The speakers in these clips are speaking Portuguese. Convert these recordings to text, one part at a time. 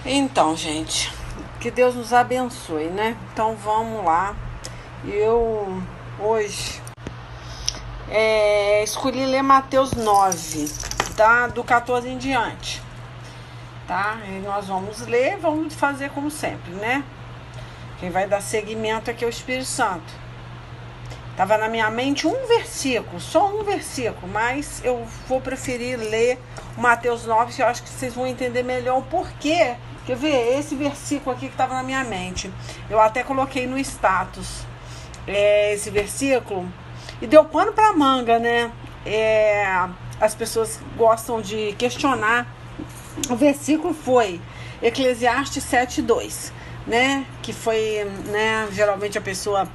Então, gente, que Deus nos abençoe, né? Então vamos lá. Eu hoje escolhi ler Mateus 9, tá? Do 14 em diante, tá? E nós vamos ler, vamos fazer como sempre, né? Quem vai dar seguimento aqui é o Espírito Santo. Tava na minha mente um versículo, só um versículo, mas eu vou preferir ler o Mateus 9, que eu acho que vocês vão entender melhor o porquê. Quer ver? Esse versículo aqui que estava na minha mente, eu até coloquei no status esse versículo, e deu pano para manga, né? As pessoas gostam de questionar. O versículo foi Eclesiastes 7:2, né? Que foi, né? Geralmente a pessoa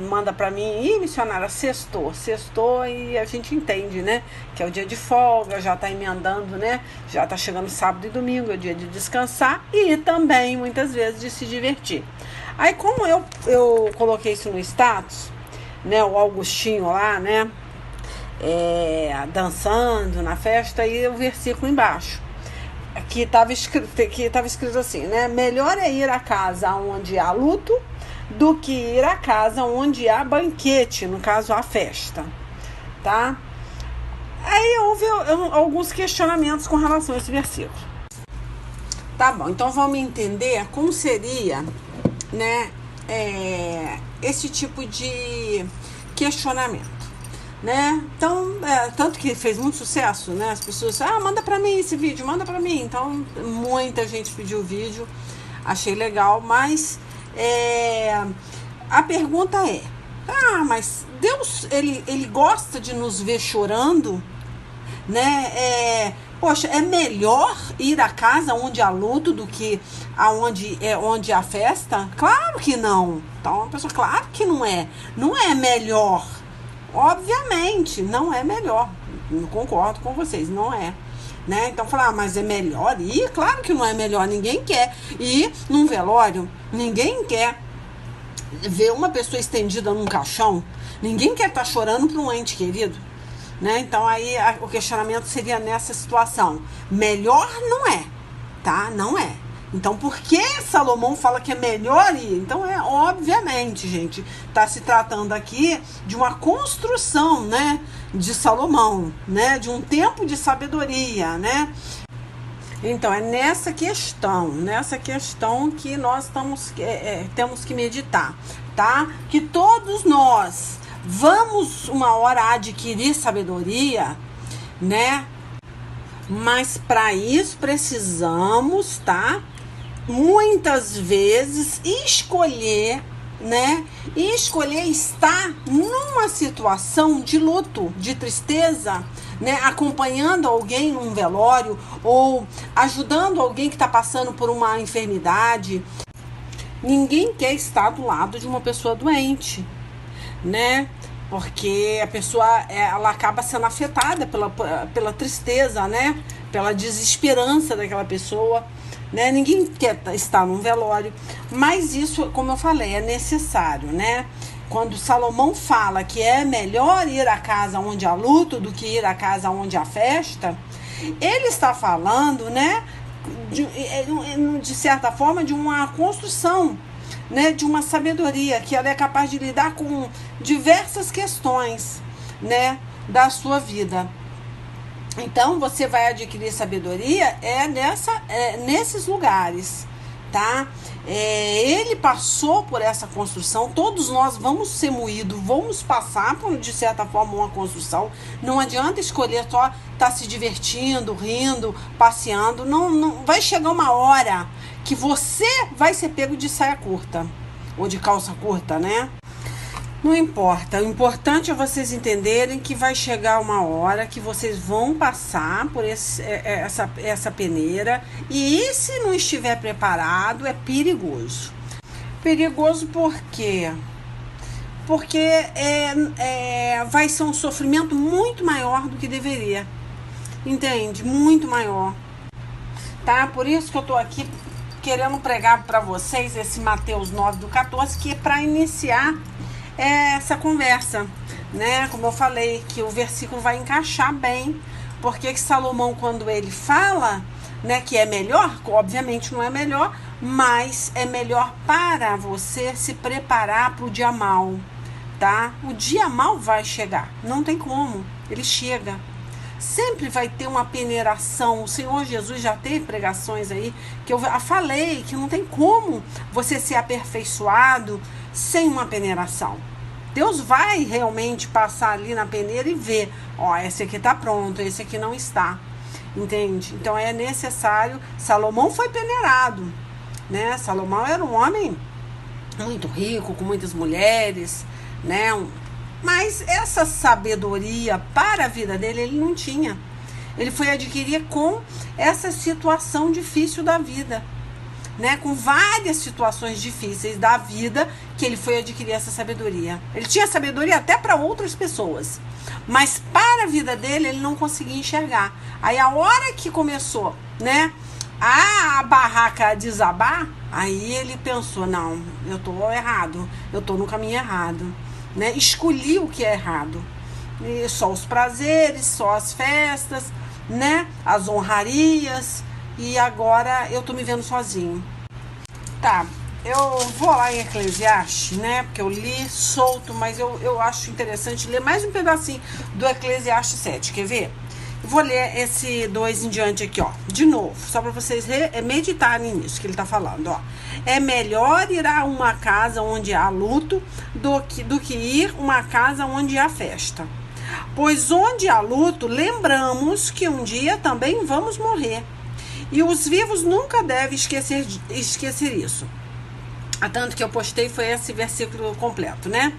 manda pra mim, missionária, sextou, e a gente entende, né, que é o dia de folga, já tá emendando, né, já tá chegando sábado e domingo, é o dia de descansar e também, muitas vezes, de se divertir. Aí, como eu coloquei isso no status, né, o Augustinho lá, né, dançando na festa, e o versículo embaixo, que estava escrito assim, né, melhor é ir à casa onde há luto do que ir à casa onde há banquete, no caso a festa, tá? Aí houve alguns questionamentos com relação a esse versículo. Tá bom, então vamos entender como seria, né, esse tipo de questionamento, né? Então, tanto que fez muito sucesso, né? As pessoas, manda pra mim esse vídeo, manda pra mim. Então, muita gente pediu o vídeo, achei legal, mas a pergunta mas Deus, ele gosta de nos ver chorando, né? Poxa, é melhor ir à casa onde há luto do que onde há festa? Claro que não. Então, a pessoa, claro que não é. Não é melhor. Obviamente, não é melhor. Eu concordo com vocês, não é. Né? Então, falar, mas é melhor ir? Claro que não é melhor. Ninguém quer ir num velório. Ninguém quer ver uma pessoa estendida num caixão. Ninguém quer estar chorando para um ente querido, né? Então aí o questionamento seria nessa situação. Melhor não é, tá? Não é. Então por que Salomão fala que é melhor ir? Então obviamente, gente, está se tratando aqui de uma construção, né, de Salomão, né, de um tempo de sabedoria, né? Então, é nessa questão que nós temos que meditar, tá? Que todos nós vamos uma hora adquirir sabedoria, né? Mas para isso precisamos, tá? Muitas vezes escolher, né? E escolher estar numa situação de luto, de tristeza, né, acompanhando alguém num velório ou ajudando alguém que está passando por uma enfermidade. Ninguém quer estar do lado de uma pessoa doente, né? Porque a pessoa ela acaba sendo afetada pela tristeza, né? Pela desesperança daquela pessoa, né? Ninguém quer estar num velório, mas isso, como eu falei, é necessário, né? Quando Salomão fala que é melhor ir à casa onde há luto do que ir à casa onde há festa, ele está falando, né, de certa forma, de uma construção, né, de uma sabedoria, que ela é capaz de lidar com diversas questões, né, da sua vida. Então, você vai adquirir sabedoria nesses lugares, tá? Ele passou por essa construção, todos nós vamos ser moídos, vamos passar por, de certa forma, uma construção. Não adianta escolher só estar se divertindo, rindo, passeando. Não vai chegar uma hora que você vai ser pego de saia curta ou de calça curta, né? Não importa, o importante é vocês entenderem que vai chegar uma hora que vocês vão passar por essa peneira, e se não estiver preparado, é perigoso. Perigoso por quê? Porque vai ser um sofrimento muito maior do que deveria, entende? Muito maior, tá? Por isso que eu tô aqui querendo pregar para vocês esse Mateus 9 do 14, que é para iniciar essa conversa, né? Como eu falei, que o versículo vai encaixar bem, porque que Salomão, quando ele fala, né, que é melhor, obviamente não é melhor, mas é melhor para você se preparar para o dia mal, tá? O dia mal vai chegar, não tem como, ele chega. Sempre vai ter uma peneiração. O Senhor Jesus já teve pregações aí que eu falei que não tem como você ser aperfeiçoado sem uma peneiração. Deus vai realmente passar ali na peneira e ver, ó, esse aqui tá pronto, esse aqui não está. Entende? Então é necessário. Salomão foi peneirado, né? Salomão era um homem muito rico, com muitas mulheres, né? Mas essa sabedoria para a vida dele, ele não tinha. Ele foi adquirir com essa situação difícil da vida, né? Com várias situações difíceis da vida que ele foi adquirir essa sabedoria. Ele tinha sabedoria até para outras pessoas, mas para a vida dele, ele não conseguia enxergar. Aí a hora que começou, né, a barraca desabar, aí ele pensou, não, eu tô errado, eu tô no caminho errado. Né? Escolhi o que é errado. E só os prazeres, só as festas, né? As honrarias. E agora eu tô me vendo sozinho. Tá, eu vou lá em Eclesiastes, né? Porque eu li solto, mas eu acho interessante ler mais um pedacinho do Eclesiastes 7. Quer ver? Eu vou ler esse 2 em diante aqui, ó. De novo, só para vocês meditarem nisso que ele tá falando, ó. É melhor ir a uma casa onde há luto do que ir a uma casa onde há festa. Pois onde há luto, lembramos que um dia também vamos morrer. E os vivos nunca devem esquecer isso. Tanto que eu postei foi esse versículo completo, né?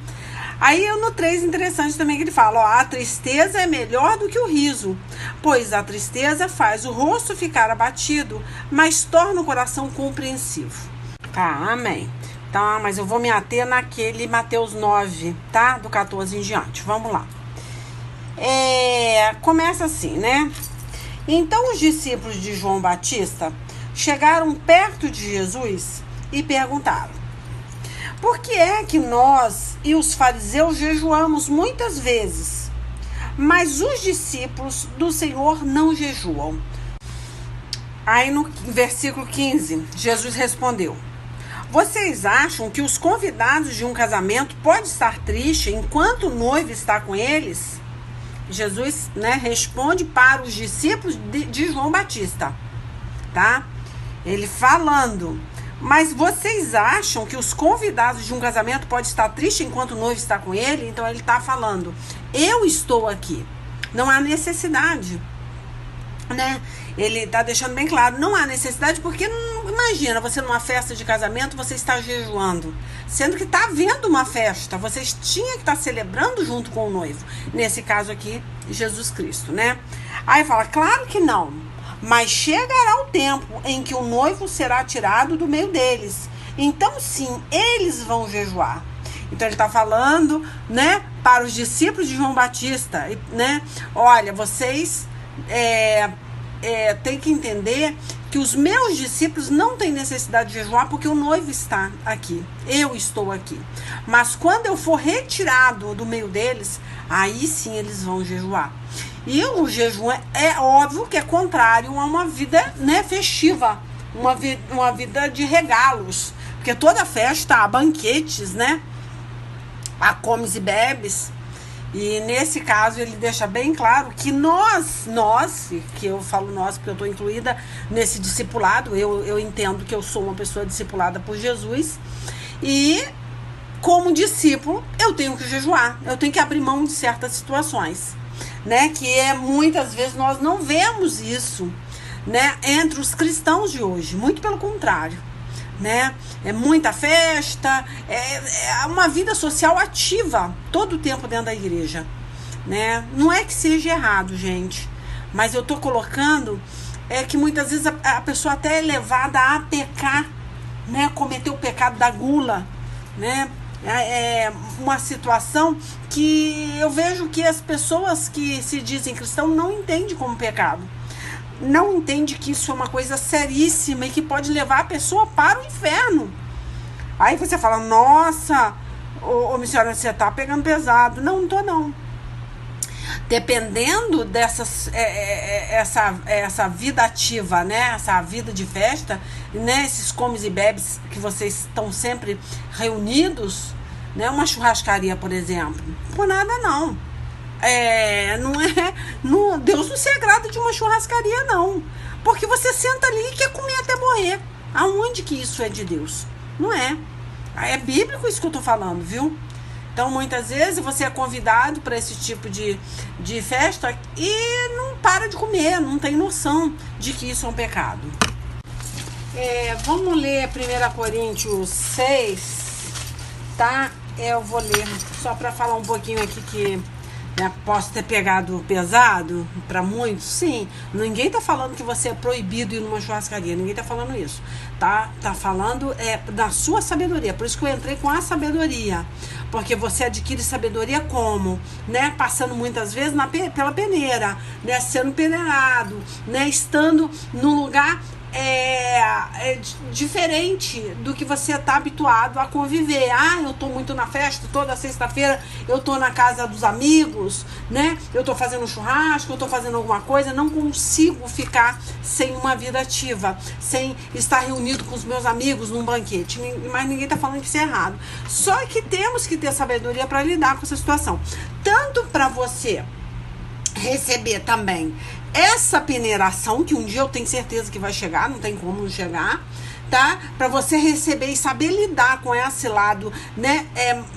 Aí no 3, interessante também que ele fala, ó, a tristeza é melhor do que o riso, pois a tristeza faz o rosto ficar abatido, mas torna o coração compreensivo. Tá, amém. Tá, mas eu vou me ater naquele Mateus 9, tá? Do 14 em diante, vamos lá. Começa assim, né? Então os discípulos de João Batista chegaram perto de Jesus e perguntaram: por que é que nós e os fariseus jejuamos muitas vezes, mas os discípulos do Senhor não jejuam? Aí no versículo 15, Jesus respondeu: vocês acham que os convidados de um casamento podem estar tristes enquanto o noivo está com eles? Jesus, né, responde para os discípulos de João Batista, tá? Ele falando: mas vocês acham que os convidados de um casamento podem estar tristes enquanto o noivo está com ele? Então ele está falando, eu estou aqui, não há necessidade, né? Ele está deixando bem claro, não há necessidade, porque imagina, você numa festa de casamento, você está jejuando, sendo que está havendo uma festa, vocês tinham que estar celebrando junto com o noivo, nesse caso aqui, Jesus Cristo, né? Aí fala, claro que não, mas chegará o tempo em que o noivo será tirado do meio deles, então sim, eles vão jejuar. Então ele está falando, né, para os discípulos de João Batista, né? Olha, vocês têm que entender que os meus discípulos não têm necessidade de jejuar porque o noivo está aqui, eu estou aqui. Mas quando eu for retirado do meio deles, aí sim eles vão jejuar. E o jejum é óbvio que é contrário a uma vida, né, festiva, uma vida de regalos, porque toda festa há banquetes, né? Há comes e bebes. E nesse caso ele deixa bem claro que nós, que eu falo nós porque eu estou incluída nesse discipulado, eu entendo que eu sou uma pessoa discipulada por Jesus, e como discípulo eu tenho que jejuar, eu tenho que abrir mão de certas situações, né, que muitas vezes nós não vemos isso, né, entre os cristãos de hoje, muito pelo contrário, né? É muita festa, é uma vida social ativa todo o tempo dentro da igreja, né? Não é que seja errado, gente, mas eu tô colocando que muitas vezes a pessoa até é levada a pecar, né? Cometer o pecado da gula, né? É uma situação que eu vejo que as pessoas que se dizem cristão não entendem como pecado. Não entende que isso é uma coisa seríssima e que pode levar a pessoa para o inferno. Aí você fala, nossa, ô missionária, você tá pegando pesado. Não tô não. dependendo essa vida ativa, né? Essa vida de festa, né? Esses comes e bebes que vocês estão sempre reunidos, né? Uma churrascaria, por exemplo, por nada não. Deus não se agrada de uma churrascaria, não. Porque você senta ali e quer comer até morrer. Aonde que isso é de Deus? Não é. É bíblico isso que eu tô falando, viu? Então, muitas vezes, você é convidado para esse tipo de festa e não para de comer, não tem noção de que isso é um pecado. Vamos ler 1 Coríntios 6, tá? Eu vou ler só para falar um pouquinho aqui que... posso ter pegado pesado para muitos, sim. Ninguém tá falando que você é proibido ir numa churrascaria, ninguém tá falando isso. Tá falando da sua sabedoria. Por isso que eu entrei com a sabedoria. Porque você adquire sabedoria como? Né? Passando muitas vezes pela peneira, né? Sendo peneirado, né? Estando num lugar diferente do que você está habituado a conviver. Eu tô muito na festa, toda sexta-feira eu tô na casa dos amigos, né? Eu tô fazendo churrasco, eu tô fazendo alguma coisa, não consigo ficar sem uma vida ativa, sem estar reunido com os meus amigos num banquete. Mas ninguém tá falando que isso é errado. Só que temos que ter sabedoria para lidar com essa situação. Tanto para você receber também essa peneiração, que um dia eu tenho certeza que vai chegar, não tem como não chegar, tá? Para você receber e saber lidar com esse lado, né,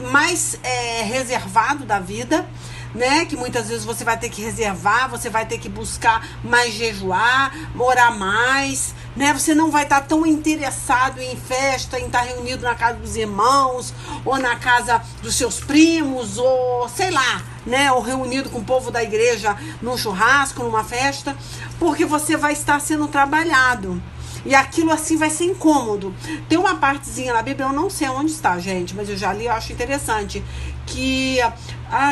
mais reservado da vida, né, que muitas vezes você vai ter que reservar, você vai ter que buscar mais jejuar, orar mais, né, você não vai estar tão interessado em festa, em estar reunido na casa dos irmãos, ou na casa dos seus primos, ou sei lá, né, ou reunido com o povo da igreja num churrasco, numa festa, porque você vai estar sendo trabalhado. E aquilo assim vai ser incômodo. Tem uma partezinha na Bíblia, eu não sei onde está, gente, mas eu já li, eu acho interessante, que,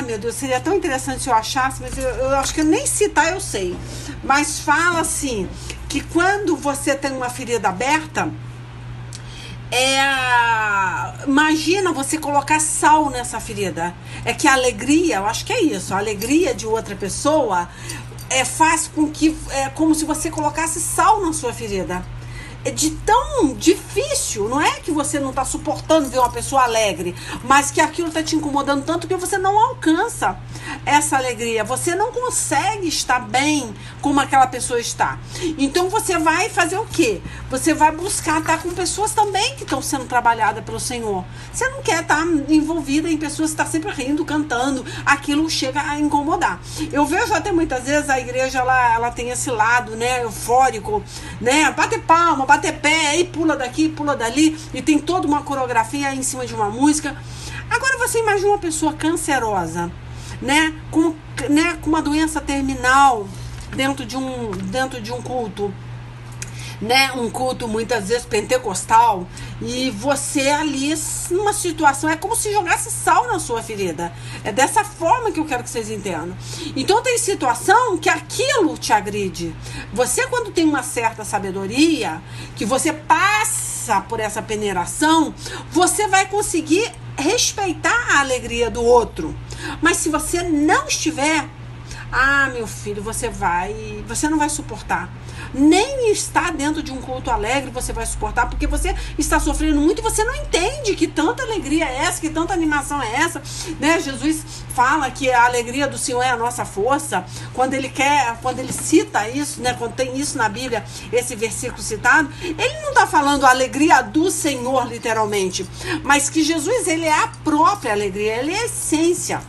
meu Deus, seria tão interessante se eu achasse, mas eu acho que nem citar eu sei. Mas fala assim, que quando você tem uma ferida aberta, imagina você colocar sal nessa ferida. É que a alegria, eu acho que é isso, a alegria de outra pessoa faz com que, como se você colocasse sal na sua ferida. É de tão difícil, não é que você não está suportando ver uma pessoa alegre, mas que aquilo está te incomodando tanto que você não alcança essa alegria, você não consegue estar bem como aquela pessoa está. Então você vai fazer o quê? Você vai buscar estar com pessoas também que estão sendo trabalhadas pelo Senhor. Você não quer estar envolvida em pessoas que estão sempre rindo, cantando, aquilo chega a incomodar. Eu vejo até muitas vezes a igreja, ela tem esse lado, né, eufórico, né, bater palma, bater pé, aí pula daqui, pula dali, e tem toda uma coreografia em cima de uma música. Agora você imagina uma pessoa cancerosa, né, com uma doença terminal dentro de um culto, né, um culto muitas vezes pentecostal, e você ali numa situação, é como se jogasse sal na sua ferida. É dessa forma que eu quero que vocês entendam. Então tem situação que aquilo te agride. Você, quando tem uma certa sabedoria, que você passa por essa peneiração, você vai conseguir respeitar a alegria do outro. Mas se você não estiver, meu filho, você não vai suportar. Nem estar dentro de um culto alegre você vai suportar, porque você está sofrendo muito e você não entende que tanta alegria é essa, que tanta animação é essa, né? Jesus fala que a alegria do Senhor é a nossa força. Quando ele cita isso, né? Quando tem isso na Bíblia, esse versículo citado, ele não está falando a alegria do Senhor, literalmente, mas que Jesus, ele é a própria alegria, ele é a essência,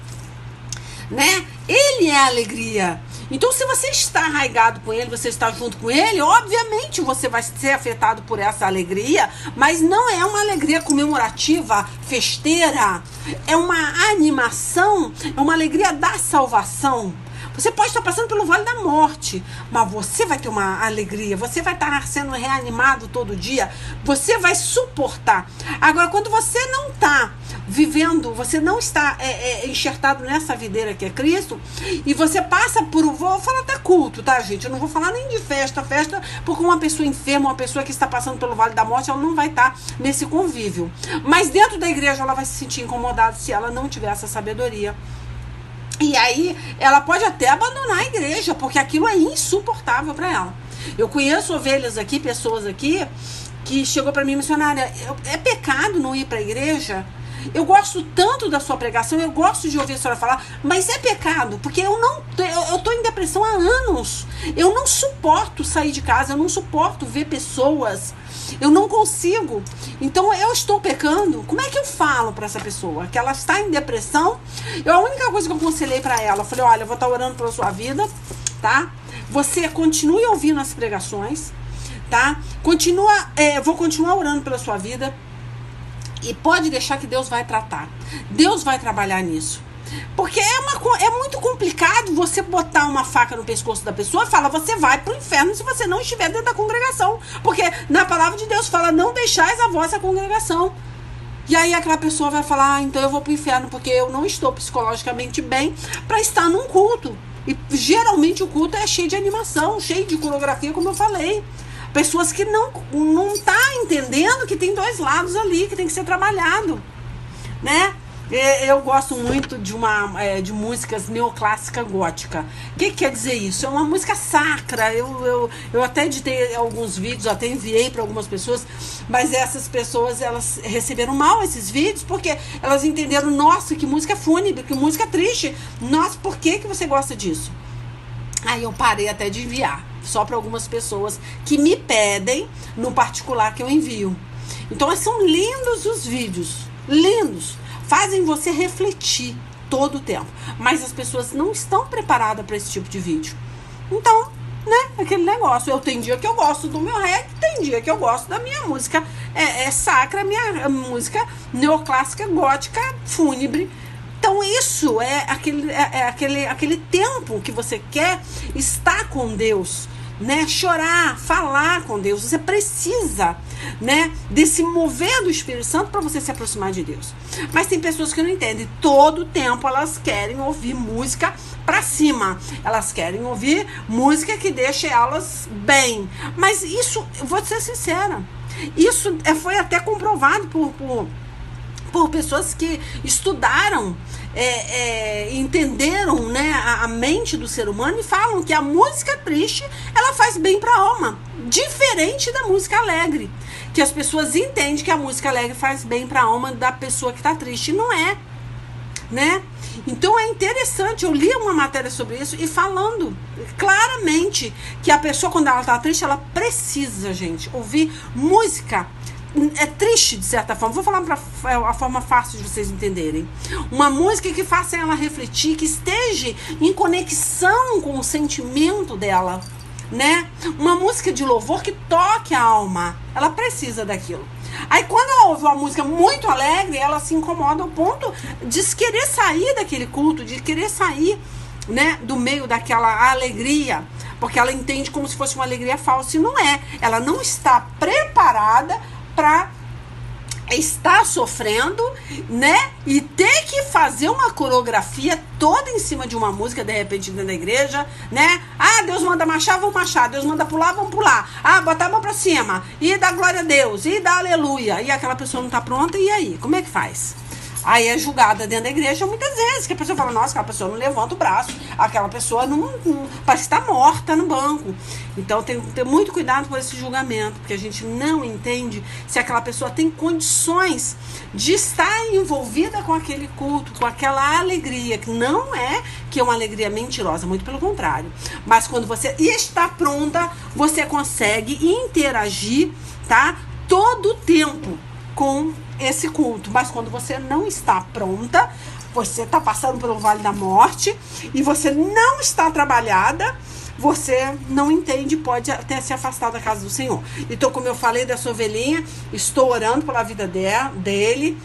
né? Ele é a alegria. Então, se você está arraigado com ele, você está junto com ele, obviamente você vai ser afetado por essa alegria, mas não é uma alegria comemorativa, festeira, é uma animação, é uma alegria da salvação. Você pode estar passando pelo vale da morte, mas você vai ter uma alegria, você vai estar sendo reanimado todo dia, você vai suportar. Agora, quando você não está vivendo, você não está enxertado nessa videira que é Cristo, e você passa por, vou falar até culto, tá, gente? Eu não vou falar nem de festa, porque uma pessoa enferma, uma pessoa que está passando pelo vale da morte, ela não vai estar nesse convívio. Mas dentro da igreja ela vai se sentir incomodada se ela não tiver essa sabedoria E aí ela pode até abandonar a igreja, porque aquilo é insuportável para ela. Eu conheço ovelhas aqui, pessoas aqui, que chegou para mim, missionária, é pecado não ir para a igreja? Eu gosto tanto da sua pregação, eu gosto de ouvir a senhora falar, mas é pecado, porque eu tô em depressão há anos. Eu não suporto sair de casa, eu não suporto ver pessoas, eu não consigo. Então eu estou pecando. Como é que eu falo para essa pessoa que ela está em depressão? A única coisa que eu aconselhei para ela, eu falei, olha, eu vou estar orando pela sua vida, tá? Você continue ouvindo as pregações, tá? Vou continuar orando pela sua vida. E pode deixar que Deus vai tratar. Deus vai trabalhar nisso. Porque é muito complicado você botar uma faca no pescoço da pessoa e falar, você vai pro inferno se você não estiver dentro da congregação. Porque na palavra de Deus fala, não deixais a vossa congregação. E aí aquela pessoa vai falar, então eu vou pro inferno porque eu não estou psicologicamente bem para estar num culto. E geralmente o culto é cheio de animação, cheio de coreografia, como eu falei. Pessoas que não tá entendendo que tem dois lados ali, que tem que ser trabalhado, né? Eu gosto muito de músicas neoclássica gótica. O que quer dizer isso? É uma música sacra. Eu até editei alguns vídeos, até enviei para algumas pessoas, mas essas pessoas, elas receberam mal esses vídeos, porque elas entenderam, nossa, que música fúnebre, que música triste. Nossa, por que você gosta disso? Aí eu parei até de enviar, só para algumas pessoas que me pedem no particular que eu envio. Então são lindos os vídeos, lindos, fazem você refletir todo o tempo, mas as pessoas não estão preparadas para esse tipo de vídeo. Então, né, aquele negócio, tem dia que eu gosto do meu reggae, tem dia que eu gosto da minha música sacra, minha música neoclássica, gótica, fúnebre. Então isso é aquele tempo que você quer estar com Deus, né? Chorar, falar com Deus. Você precisa, né, desse mover do Espírito Santo para você se aproximar de Deus. Mas tem pessoas que não entendem. Todo tempo elas querem ouvir música para cima. Elas querem ouvir música que deixe elas bem. Mas isso, vou ser sincera, isso foi até comprovado por pessoas que estudaram, entenderam, né, a mente do ser humano e falam que a música triste, ela faz bem para a alma, diferente da música alegre, que as pessoas entendem que a música alegre faz bem para a alma da pessoa que está triste, e não é, né? Então é interessante, eu li uma matéria sobre isso e falando claramente que a pessoa, quando ela está triste, ela precisa, gente, ouvir música. É triste, de certa forma. Vou falar a forma fácil de vocês entenderem. Uma música que faça ela refletir, que esteja em conexão com o sentimento dela, né? Uma música de louvor que toque a alma. Ela precisa daquilo. Aí quando ela ouve uma música muito alegre, ela se incomoda ao ponto de querer sair daquele culto, de querer sair, né, do meio daquela alegria, porque ela entende como se fosse uma alegria falsa, e não é. Ela não está preparada para estar sofrendo, né? E ter que fazer uma coreografia toda em cima de uma música, de repente, dentro da igreja, né? Ah, Deus manda marchar, vamos marchar. Deus manda pular, vamos pular. Ah, botar a mão pra cima. E dá glória a Deus. E dá aleluia. E aquela pessoa não tá pronta, e aí? Como é que faz? Aí é julgada dentro da igreja muitas vezes, que a pessoa fala, nossa, aquela pessoa não levanta o braço, aquela pessoa não parece estar morta no banco. Então tem que ter muito cuidado com esse julgamento, porque a gente não entende se aquela pessoa tem condições de estar envolvida com aquele culto, com aquela alegria, que não é que é uma alegria mentirosa, muito pelo contrário. Mas quando você está pronta, você consegue interagir, tá? Todo o tempo com esse culto. Mas quando você não está pronta, você está passando pelo vale da morte e você não está trabalhada, você não entende, pode até se afastar da casa do Senhor. Então, como eu falei dessa ovelhinha, estou orando pela vida dele,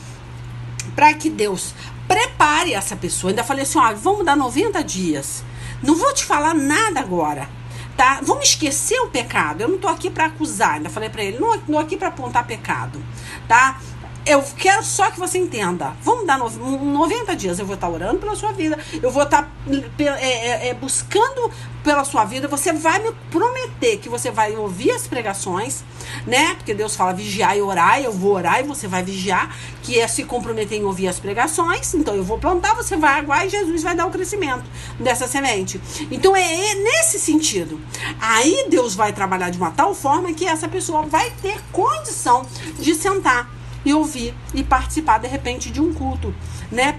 para que Deus prepare essa pessoa. Ainda falei assim, vamos dar 90 dias. Não vou te falar nada agora, tá? Vamos esquecer o pecado. Eu não tô aqui para acusar. Ainda falei para ele, não aqui para apontar pecado, tá? eu quero só que você entenda. Vamos dar 90 dias. Eu vou estar orando pela sua vida. Eu vou estar buscando pela sua vida. Você vai me prometer que você vai ouvir as pregações, né? Porque Deus fala vigiar e orar. Eu vou orar e você vai vigiar, que é se comprometer em ouvir as pregações. Então eu vou plantar, você vai aguar e Jesus vai dar o crescimento dessa semente. Então é nesse sentido. Aí Deus vai trabalhar de uma tal forma que essa pessoa vai ter condição de sentar e ouvir e participar de repente de um culto, né,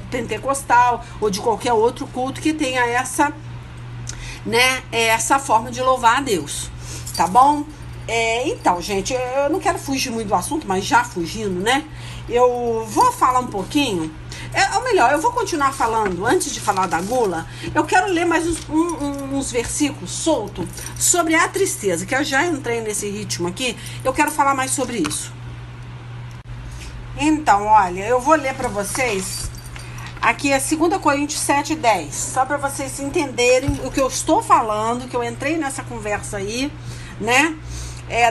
pentecostal ou de qualquer outro culto que tenha essa, né, essa forma de louvar a Deus, tá bom? Então, gente, eu não quero fugir muito do assunto, mas já fugindo, né, eu vou falar um pouquinho, ou melhor, eu vou continuar falando, antes de falar da gula, eu quero ler mais uns versículos soltos sobre a tristeza, que eu já entrei nesse ritmo aqui, eu quero falar mais sobre isso. Então, olha, eu vou ler para vocês, aqui é 2 Coríntios 7:10, só para vocês entenderem o que eu estou falando, que eu entrei nessa conversa aí, né,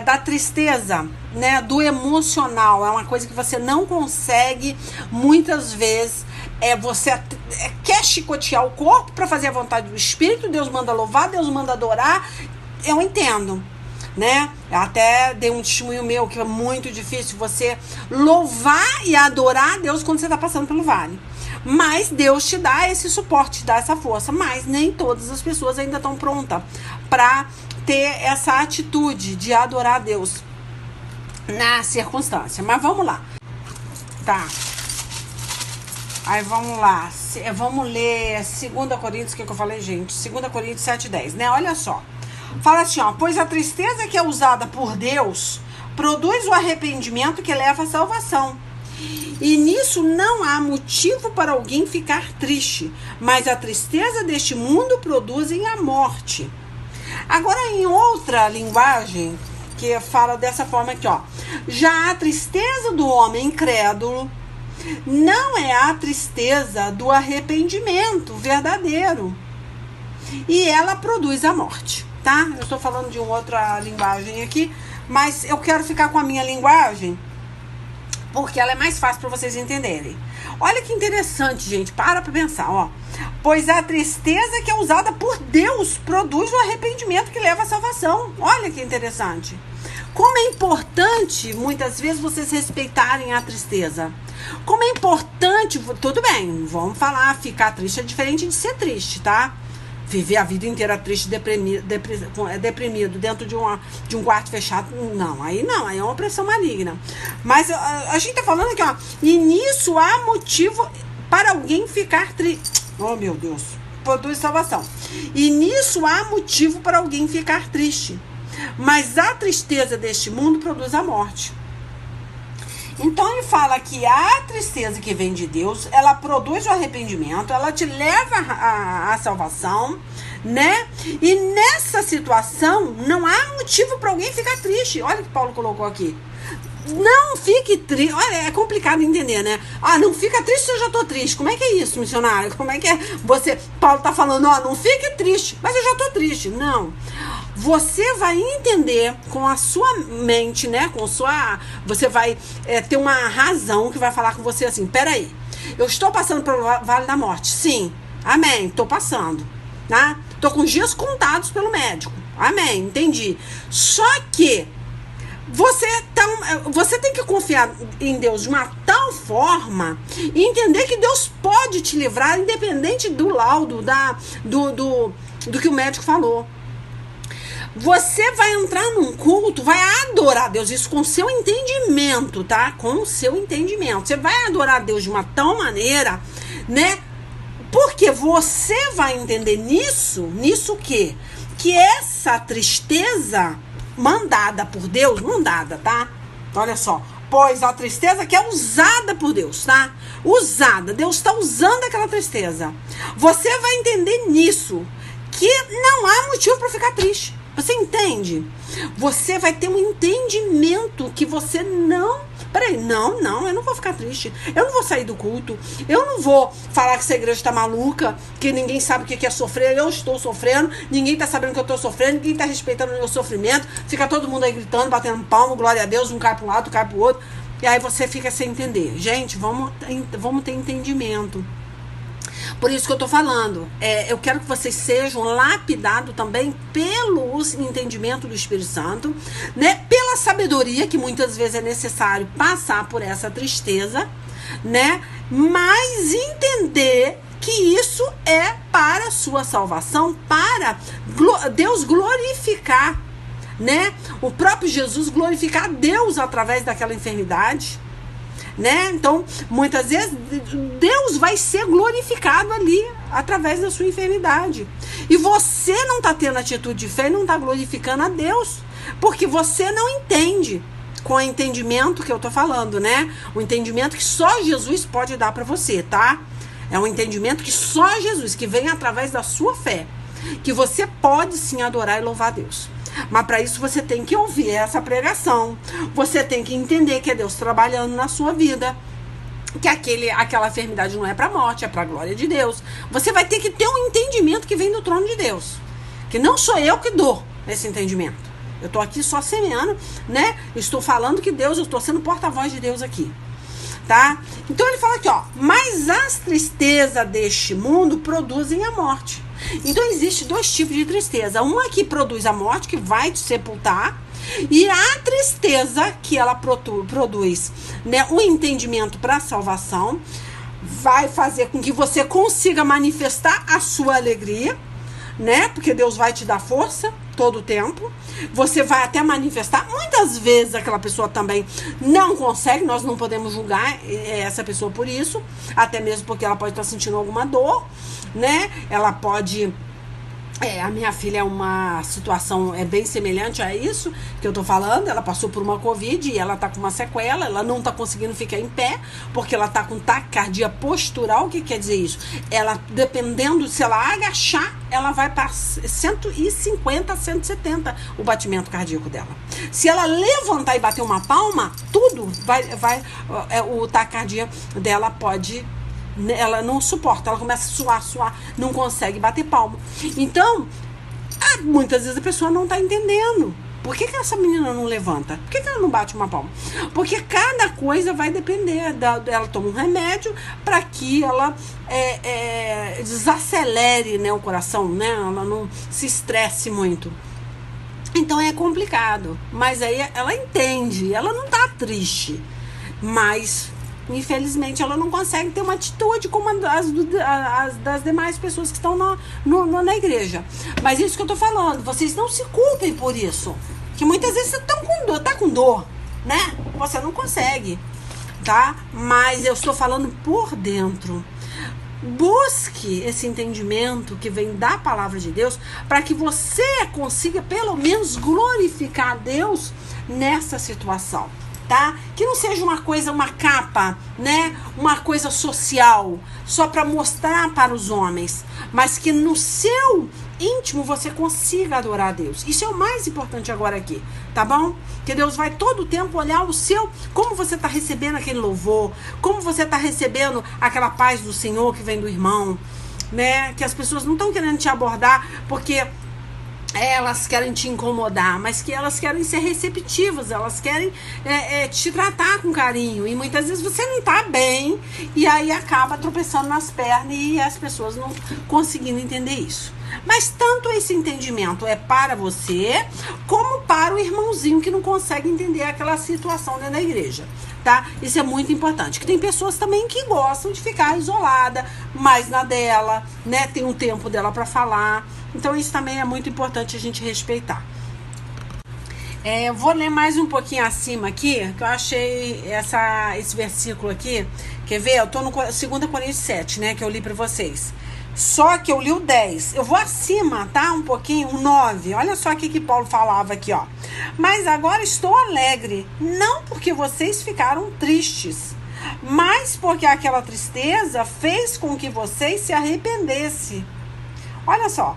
da tristeza, né, do emocional, é uma coisa que você não consegue, muitas vezes, você quer chicotear o corpo para fazer a vontade do Espírito, Deus manda louvar, Deus manda adorar, eu entendo, né? Eu até dei um testemunho meu que é muito difícil você louvar e adorar a Deus quando você está passando pelo vale. Mas Deus te dá esse suporte, te dá essa força. Mas nem todas as pessoas ainda estão prontas para ter essa atitude de adorar a Deus na circunstância. Mas vamos lá. Tá. Aí vamos lá. Vamos ler 2 Coríntios, o que eu falei, gente? 2 Coríntios 7:10, né? Olha só. Fala assim, ó, pois a tristeza que é usada por Deus produz o arrependimento que leva à salvação. E nisso não há motivo para alguém ficar triste, mas a tristeza deste mundo produz a morte. Agora, em outra linguagem, que fala dessa forma aqui, ó, já a tristeza do homem incrédulo não é a tristeza do arrependimento verdadeiro, e ela produz a morte. Tá? Eu estou falando de uma outra linguagem aqui, mas eu quero ficar com a minha linguagem porque ela é mais fácil para vocês entenderem. Olha que interessante, gente, para pensar, ó. Pois a tristeza que é usada por Deus produz o arrependimento que leva à salvação. Olha que interessante. Como é importante, muitas vezes, vocês respeitarem a tristeza. Como é importante, tudo bem, vamos falar, ficar triste é diferente de ser triste, tá? Viver a vida inteira triste, deprimido dentro de um quarto fechado, não, aí é uma opressão maligna. Mas a gente tá falando aqui, ó, e nisso há motivo para alguém ficar triste. Oh, meu Deus, produz salvação. E nisso há motivo para alguém ficar triste. Mas a tristeza deste mundo produz a morte. Então ele fala que a tristeza que vem de Deus, ela produz o arrependimento, ela te leva à salvação, né? E nessa situação não há motivo para alguém ficar triste. Olha o que Paulo colocou aqui. Não fique triste. Olha, é complicado entender, né? Ah, não fica triste se eu já tô triste. Como é que é isso, missionário? Como é que é? Paulo tá falando, ó, não fique triste, mas eu já tô triste. Não. Você vai entender com a sua mente, né? Você vai ter uma razão que vai falar com você assim, peraí, eu estou passando pelo vale da morte. Sim, amém, estou passando, tá? Estou com os dias contados pelo médico. Amém, entendi. Só que você tem que confiar em Deus de uma tal forma e entender que Deus pode te livrar independente do laudo, do que o médico falou. Você vai entrar num culto, vai adorar a Deus, isso com o seu entendimento, tá? Com o seu entendimento. Você vai adorar a Deus de uma tal maneira, né? Porque você vai entender nisso o quê? Que essa tristeza mandada por Deus, tá? Olha só. Pois a tristeza que é usada por Deus, tá? Usada. Deus está usando aquela tristeza. Você vai entender nisso que não há motivo para ficar triste. Você entende? Você vai ter um entendimento que você não... Peraí, não, eu não vou ficar triste. Eu não vou sair do culto. Eu não vou falar que essa igreja está maluca, que ninguém sabe o que é sofrer. Eu estou sofrendo, ninguém está sabendo que eu estou sofrendo, ninguém está respeitando o meu sofrimento. Fica todo mundo aí gritando, batendo palmo, glória a Deus, um cai para um lado, um cai para o outro. E aí você fica sem entender. Gente, vamos ter entendimento. Por isso que eu tô falando, eu quero que vocês sejam lapidados também pelo entendimento do Espírito Santo, né? Pela sabedoria, que muitas vezes é necessário passar por essa tristeza, né? Mas entender que isso é para a sua salvação, para Deus glorificar, né? O próprio Jesus glorificar a Deus através daquela enfermidade, né? Então, muitas vezes, Deus vai ser glorificado ali, através da sua enfermidade. E você não está tendo atitude de fé e não está glorificando a Deus, porque você não entende com o entendimento que eu estou falando, né? O entendimento que só Jesus pode dar para você, tá? É um entendimento que só Jesus, que vem através da sua fé, que você pode sim adorar e louvar a Deus. Mas para isso você tem que ouvir essa pregação. Você tem que entender que é Deus trabalhando na sua vida. Que aquela enfermidade não é para a morte, é para a glória de Deus. Você vai ter que ter um entendimento que vem do trono de Deus. Que não sou eu que dou esse entendimento. Eu estou aqui só semeando, né? Estou falando que Deus, eu estou sendo porta-voz de Deus aqui. Tá? Então ele fala aqui, ó. Mas as tristezas deste mundo produzem a morte. Então existe dois tipos de tristeza. Uma que produz a morte, que vai te sepultar, e a tristeza que ela produz, né, o entendimento para a salvação, vai fazer com que você consiga manifestar a sua alegria, né? Porque Deus vai te dar força todo o tempo. Você vai até manifestar. Muitas vezes aquela pessoa também não consegue. Nós não podemos julgar essa pessoa por isso. Até mesmo porque ela pode estar sentindo alguma dor, né? Ela pode... a minha filha é uma situação bem semelhante a isso que eu tô falando. Ela passou por uma Covid e ela tá com uma sequela. Ela não tá conseguindo ficar em pé porque ela tá com taquicardia postural. O que quer dizer isso? Ela, dependendo, se ela agachar, ela vai para 150, 170 o batimento cardíaco dela. Se ela levantar e bater uma palma, tudo o taquicardia dela pode... Ela não suporta, ela começa a suar, não consegue bater palma. Então, muitas vezes a pessoa não está entendendo. Por que essa menina não levanta? Por que ela não bate uma palma? Porque cada coisa vai depender. Ela toma um remédio para que ela desacelere, né, o coração, né? Ela não se estresse muito. Então é complicado. Mas aí ela entende, ela não está triste. Mas... infelizmente, ela não consegue ter uma atitude como as das demais pessoas que estão na igreja. Mas isso que eu tô falando, vocês não se culpem por isso. Que muitas vezes você tá com dor, né? Você não consegue, tá? Mas eu estou falando por dentro. Busque esse entendimento que vem da palavra de Deus para que você consiga pelo menos glorificar a Deus nessa situação. Tá? Que não seja uma coisa, uma capa, né? Uma coisa social, só para mostrar para os homens, mas que no seu íntimo você consiga adorar a Deus. Isso é o mais importante agora aqui, tá bom? Que Deus vai todo o tempo olhar o seu, como você está recebendo aquele louvor, como você está recebendo aquela paz do Senhor que vem do irmão, né? Que as pessoas não estão querendo te abordar porque... elas querem te incomodar, mas que elas querem ser receptivas, elas querem te tratar com carinho, e muitas vezes você não tá bem, e aí acaba tropeçando nas pernas e as pessoas não conseguindo entender isso. Mas tanto esse entendimento é para você, como para o irmãozinho que não consegue entender aquela situação dentro da igreja, tá? Isso é muito importante, que tem pessoas também que gostam de ficar isolada, mais na dela, né? Tem um tempo dela para falar. Então isso também é muito importante a gente respeitar. Eu vou ler mais um pouquinho acima aqui, que eu achei esse versículo aqui. Quer ver? Eu tô no 2 Coríntios 7, né? Que eu li para vocês. Só que eu li o 10. Eu vou acima, tá? Um pouquinho, o 9. Olha só o que Paulo falava aqui, ó. Mas agora estou alegre, não porque vocês ficaram tristes, mas porque aquela tristeza fez com que vocês se arrependessem. Olha só.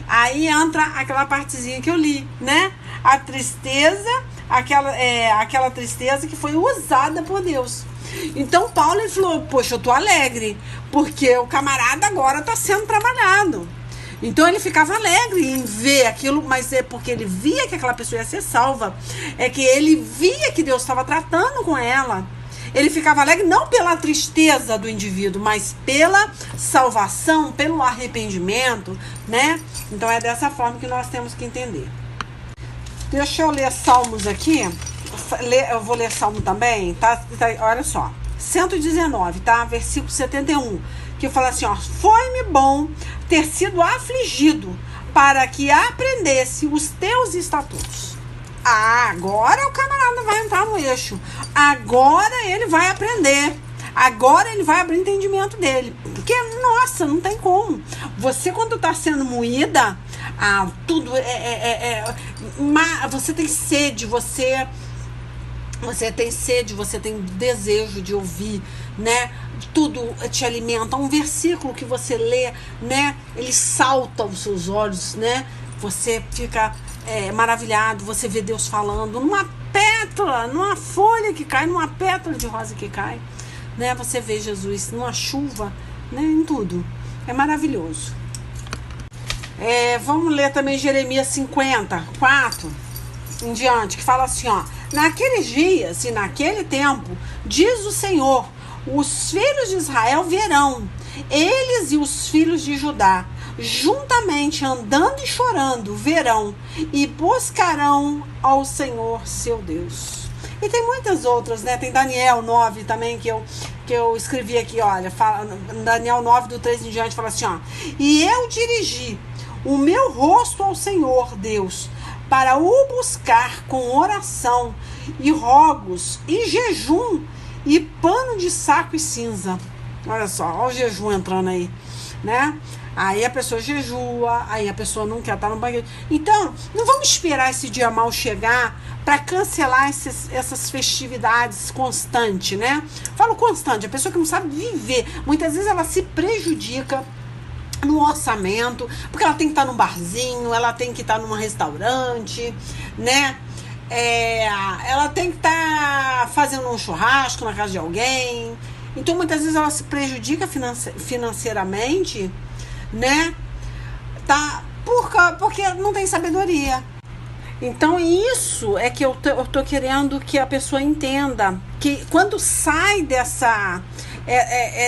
Aí entra aquela partezinha que eu li, né? A tristeza, aquela tristeza que foi usada por Deus. Então Paulo ele falou, poxa, eu tô alegre, porque o camarada agora tá sendo trabalhado. Então ele ficava alegre em ver aquilo, mas é porque ele via que aquela pessoa ia ser salva. É que ele via que Deus estava tratando com ela. Ele ficava alegre não pela tristeza do indivíduo, mas pela salvação, pelo arrependimento, né? Então é dessa forma que nós temos que entender. Deixa eu ler Salmos aqui. Eu vou ler Salmo também, tá? Olha só. 119, tá? Versículo 71. Que fala assim, ó. Foi-me bom ter sido afligido para que aprendesse os teus estatutos. Ah, agora o camarada vai entrar no eixo. Agora ele vai aprender. Agora ele vai abrir o entendimento dele. Porque, nossa, não tem como. Você, quando tá sendo moída, tudo você tem sede, você tem sede, você tem desejo de ouvir, né? Tudo te alimenta. Um versículo que você lê, né? Ele salta aos seus olhos, né? Você fica maravilhado, você vê Deus falando numa pétala, numa folha que cai, numa pétala de rosa que cai, né? Você vê Jesus numa chuva, né? Em tudo. É maravilhoso. Vamos ler também Jeremias 54 em diante, que fala assim, ó. Naqueles dias e naquele tempo, diz o Senhor, os filhos de Israel verão, eles e os filhos de Judá, juntamente andando e chorando, verão e buscarão ao Senhor seu Deus. E tem muitas outras, né? Tem Daniel 9 também, que eu escrevi aqui, olha, Daniel 9, do 3 em diante, fala assim, ó. E eu dirigi o meu rosto ao Senhor Deus, para o buscar com oração e rogos e jejum e pano de saco e cinza. Olha só, olha o jejum entrando aí, né? Aí a pessoa jejua, aí a pessoa não quer estar no banquete. Então, não vamos esperar esse dia mal chegar para cancelar essas festividades constantes, né? Falo constante, a pessoa que não sabe viver, muitas vezes ela se prejudica no orçamento, porque ela tem que estar num barzinho, ela tem que estar num restaurante, né? Ela tem que estar fazendo um churrasco na casa de alguém. Então, muitas vezes ela se prejudica financeiramente, né? Porque não tem sabedoria. Então, isso é que eu tô querendo que a pessoa entenda, que quando sai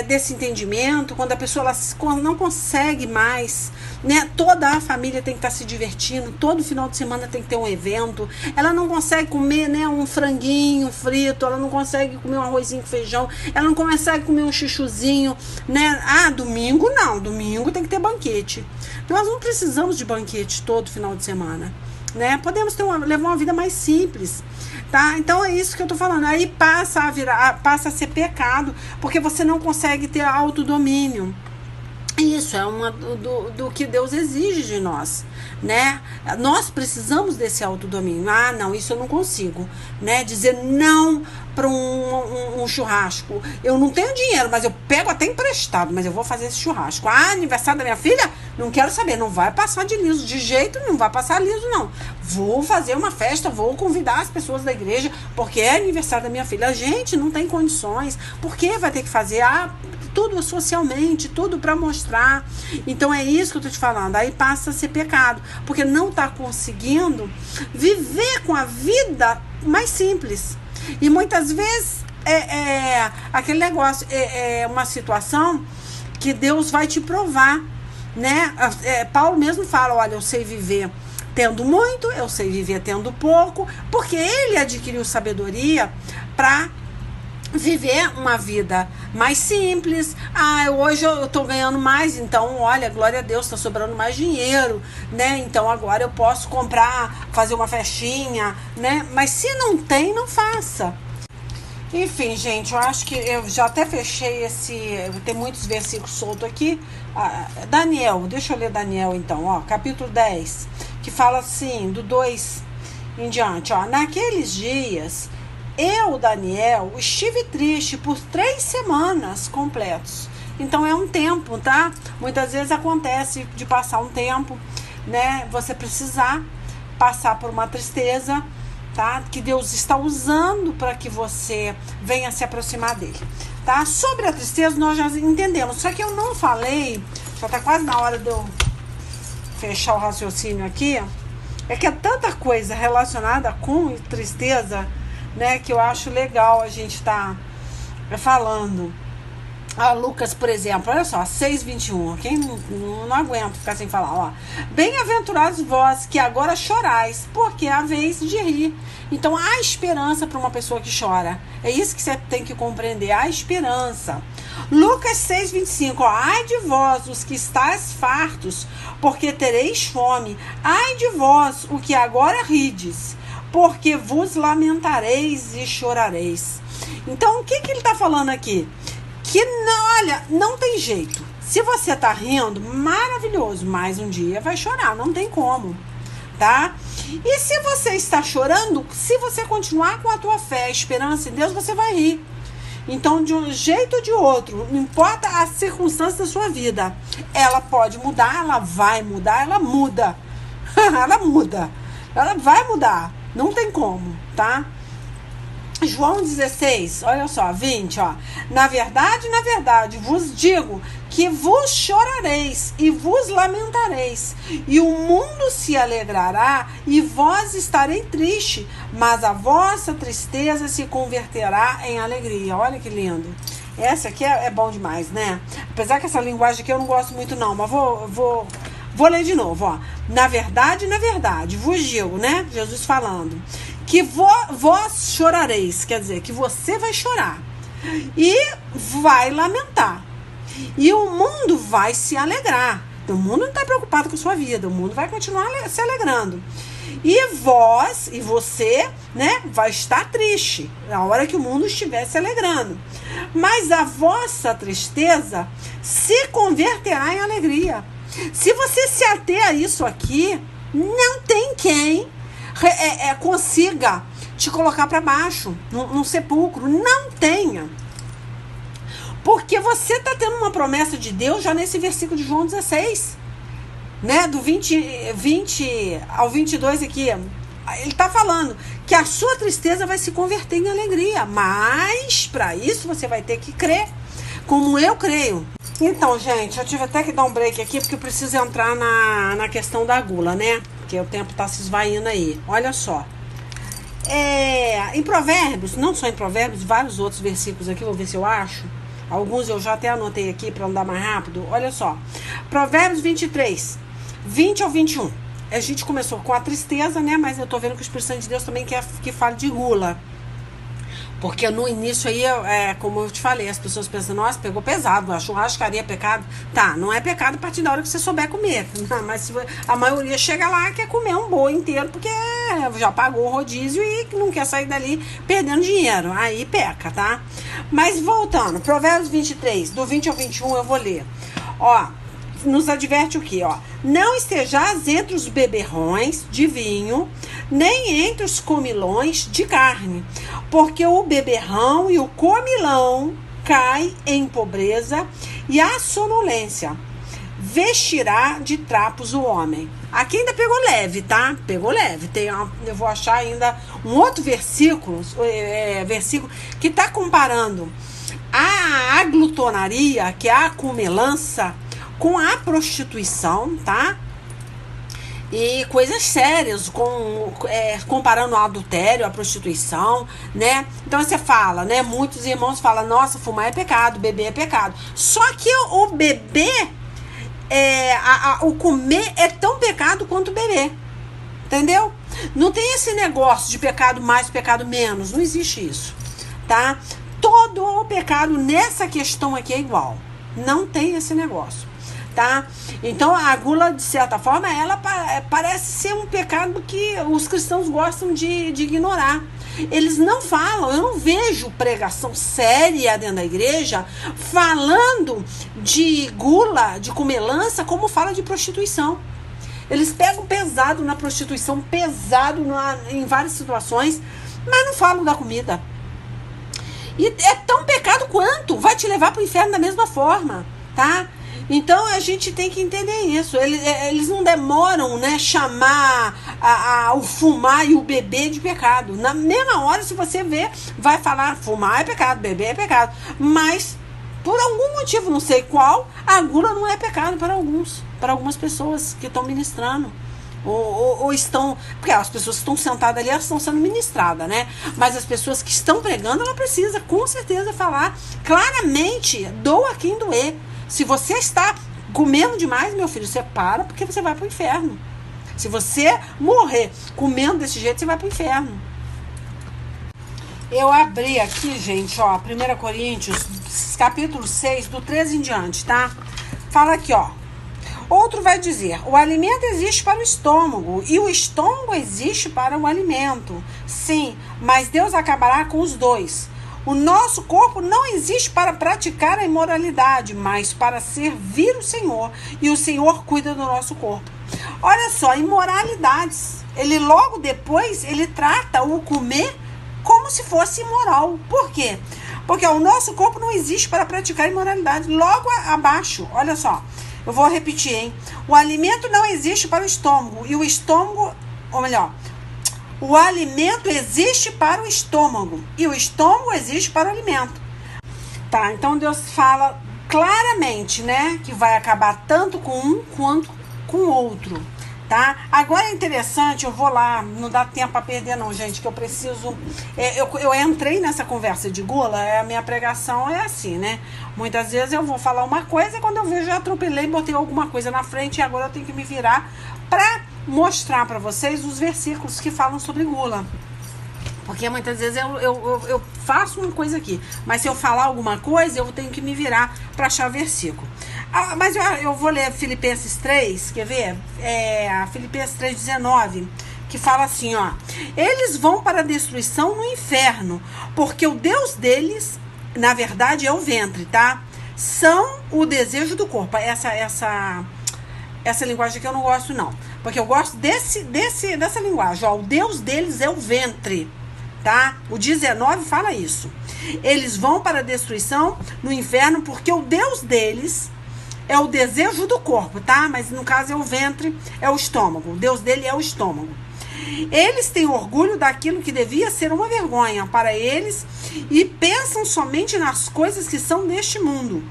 desse entendimento, quando a pessoa não consegue mais, né? Toda a família tem que estar se divertindo, todo final de semana tem que ter um evento, ela não consegue comer, né, um franguinho frito, ela não consegue comer um arrozinho com feijão, ela não consegue comer um chuchuzinho, né? Domingo não, domingo tem que ter banquete. Nós não precisamos de banquete todo final de semana, né? Podemos levar uma vida mais simples, tá? Então é isso que eu tô falando. Aí passa a ser pecado, porque você não consegue ter autodomínio. Isso é uma do que Deus exige de nós, né? Nós precisamos desse autodomínio. Não, isso eu não consigo, né? Dizer não para um churrasco. Eu não tenho dinheiro, mas eu pego até emprestado, mas eu vou fazer esse churrasco. Aniversário da minha filha? Não quero saber, não vai passar de liso, de jeito nenhum, vai passar liso não. Vou fazer uma festa, vou convidar as pessoas da igreja, porque é aniversário da minha filha. A gente não tem condições, por que vai ter que fazer? Tudo socialmente, tudo para mostrar. Então é isso que eu tô te falando. Aí passa a ser pecado, porque não tá conseguindo viver com a vida mais simples. E muitas vezes aquele negócio, é uma situação que Deus vai te provar, né? Paulo mesmo fala, olha, eu sei viver tendo muito, eu sei viver tendo pouco, porque ele adquiriu sabedoria para viver uma vida mais simples. Hoje eu tô ganhando mais, então olha, glória a Deus, tá sobrando mais dinheiro, né? Então agora eu posso fazer uma festinha, né? Mas se não tem, não faça. Enfim, gente, eu acho que eu já até fechei tem muitos versículos soltos aqui. Daniel, deixa eu ler Daniel então, ó, capítulo 10, que fala assim, do 2 em diante, ó. Naqueles dias, eu, Daniel, estive triste por 3 semanas completos. Então é um tempo, tá? Muitas vezes acontece de passar um tempo, né? Você precisar passar por uma tristeza, tá? Que Deus está usando para que você venha se aproximar dele, tá? Sobre a tristeza nós já entendemos, só que eu não falei, já tá quase na hora de eu fechar o raciocínio aqui, é que é tanta coisa relacionada com tristeza, né, que eu acho legal a gente estar falando. Lucas, por exemplo, olha só, 6:21. Quem não aguenta ficar sem falar, ó. Bem-aventurados vós que agora chorais, porque é a vez de rir. Então há esperança para uma pessoa que chora. É isso que você tem que compreender, há esperança. Lucas 6:25, ó. Ai de vós, os que estáis fartos, porque tereis fome. Ai de vós, o que agora rides, porque vos lamentareis e chorareis. Então, o que ele está falando aqui? Que, olha, não tem jeito. Se você tá rindo, maravilhoso, mas um dia vai chorar, não tem como, tá? E se você está chorando, se você continuar com a tua fé, a esperança em Deus, você vai rir. Então, de um jeito ou de outro, não importa a circunstância da sua vida, ela pode mudar, ela vai mudar, ela muda. Ela muda. Ela vai mudar. Não tem como, tá? João 16, olha só, 20, ó. Na verdade, vos digo que vos chorareis e vos lamentareis, e o mundo se alegrará e vós estarei triste, mas a vossa tristeza se converterá em alegria. Olha que lindo. Essa aqui é bom demais, né? Apesar que essa linguagem aqui eu não gosto muito não, mas vou ler de novo, ó. Na verdade, vos digo, né? Jesus falando. Que vós chorareis, quer dizer, que você vai chorar e vai lamentar. E o mundo vai se alegrar. O mundo não está preocupado com a sua vida, o mundo vai continuar se alegrando. E vós, e você, né, vai estar triste na hora que o mundo estiver se alegrando. Mas a vossa tristeza se converterá em alegria. Se você se ater a isso aqui, não tem quem consiga te colocar para baixo, num sepulcro. Não tenha. Porque você está tendo uma promessa de Deus já nesse versículo de João 16, né? Do 20 ao 22 aqui. Ele está falando que a sua tristeza vai se converter em alegria. Mas, para isso, você vai ter que crer, como eu creio. Então, gente, eu tive até que dar um break aqui, porque eu preciso entrar na questão da gula, né? Porque o tempo está se esvaindo aí. Olha só. Em Provérbios, não só em Provérbios, vários outros versículos aqui, vou ver se eu acho. Alguns eu já até anotei aqui para andar mais rápido. Olha só. Provérbios 23, 20 ao 21. A gente começou com a tristeza, né? Mas eu tô vendo que o Espírito Santo de Deus também quer que fale de gula. Porque no início aí, como eu te falei, as pessoas pensam, nossa, pegou pesado, a churrascaria é pecado. Tá, não é pecado a partir da hora que você souber comer. Mas a maioria chega lá e quer comer um boi inteiro, porque já pagou o rodízio e não quer sair dali perdendo dinheiro. Aí peca, tá? Mas voltando, Provérbios 23, do 20 ao 21 eu vou ler. Ó, nos adverte o quê? Ó, não estejais entre os beberrões de vinho, nem entre os comilões de carne, porque o beberrão e o comilão cai em pobreza e a sonolência vestirá de trapos o homem. Aqui ainda pegou leve, tá? Pegou leve. Eu vou achar ainda um outro versículo que está comparando a glutonaria, que é a comilança, com a prostituição, tá? E coisas sérias, comparando o adultério, a prostituição, né? Então você fala, né? Muitos irmãos falam, nossa, fumar é pecado, beber é pecado. Só que o beber, o comer é tão pecado quanto o beber. Entendeu? Não tem esse negócio de pecado mais, pecado menos. Não existe isso, tá? Todo o pecado nessa questão aqui é igual. Não tem esse negócio. Tá? Então a gula, de certa forma, ela parece ser um pecado que os cristãos gostam de ignorar. Eles não falam, eu não vejo pregação séria dentro da igreja falando de gula, de comelança, como fala de prostituição. Eles pegam pesado na prostituição, pesado em várias situações, mas não falam da comida. E é tão pecado quanto, vai te levar para o inferno da mesma forma, tá? Então a gente tem que entender isso. Eles não demoram, né, chamar o fumar e o beber de pecado. Na mesma hora, se você ver, vai falar fumar é pecado, beber é pecado. Mas por algum motivo, não sei qual, a gula não é pecado para algumas pessoas que estão ministrando. Ou estão, porque as pessoas que estão sentadas ali, elas estão sendo ministradas, né? Mas as pessoas que estão pregando, ela precisa com certeza falar claramente, doa quem doer. Se você está comendo demais, meu filho, você para, porque você vai para o inferno. Se você morrer comendo desse jeito, você vai para o inferno. Eu abri aqui, gente, ó, 1 Coríntios, capítulo 6, do 13 em diante, tá? Fala aqui, ó. Outro vai dizer, o alimento existe para o estômago e o estômago existe para o alimento. Sim, mas Deus acabará com os dois. O nosso corpo não existe para praticar a imoralidade, mas para servir o Senhor. E o Senhor cuida do nosso corpo. Olha só, imoralidades. Ele logo depois, ele trata o comer como se fosse imoral. Por quê? Porque o nosso corpo não existe para praticar imoralidade. Logo abaixo, olha só. Eu vou repetir, hein? O alimento não existe para o estômago. E o estômago, ou melhor, o alimento existe para o estômago. E o estômago existe para o alimento. Tá, então Deus fala claramente, né? Que vai acabar tanto com um quanto com o outro. Tá? Agora é interessante, eu vou lá, não dá tempo para perder não, gente, que eu preciso, eu entrei nessa conversa de gula, a minha pregação é assim, né? Muitas vezes eu vou falar uma coisa e quando eu vejo, eu atropelei, botei alguma coisa na frente e agora eu tenho que me virar para mostrar para vocês os versículos que falam sobre gula. Porque muitas vezes eu faço uma coisa aqui, mas se eu falar alguma coisa, eu tenho que me virar para achar versículo. Mas eu vou ler Filipenses 3, quer ver? Filipenses 3,19, que fala assim, ó. Eles vão para a destruição no inferno, porque o Deus deles, na verdade, é o ventre, tá? São o desejo do corpo. Essa linguagem aqui eu não gosto, não. Porque eu gosto dessa linguagem, ó. O Deus deles é o ventre, tá? O 19 fala isso. Eles vão para a destruição no inferno, porque o Deus deles é o desejo do corpo, tá? Mas no caso é o ventre, é o estômago. O Deus dele é o estômago. Eles têm orgulho daquilo que devia ser uma vergonha para eles e pensam somente nas coisas que são deste mundo.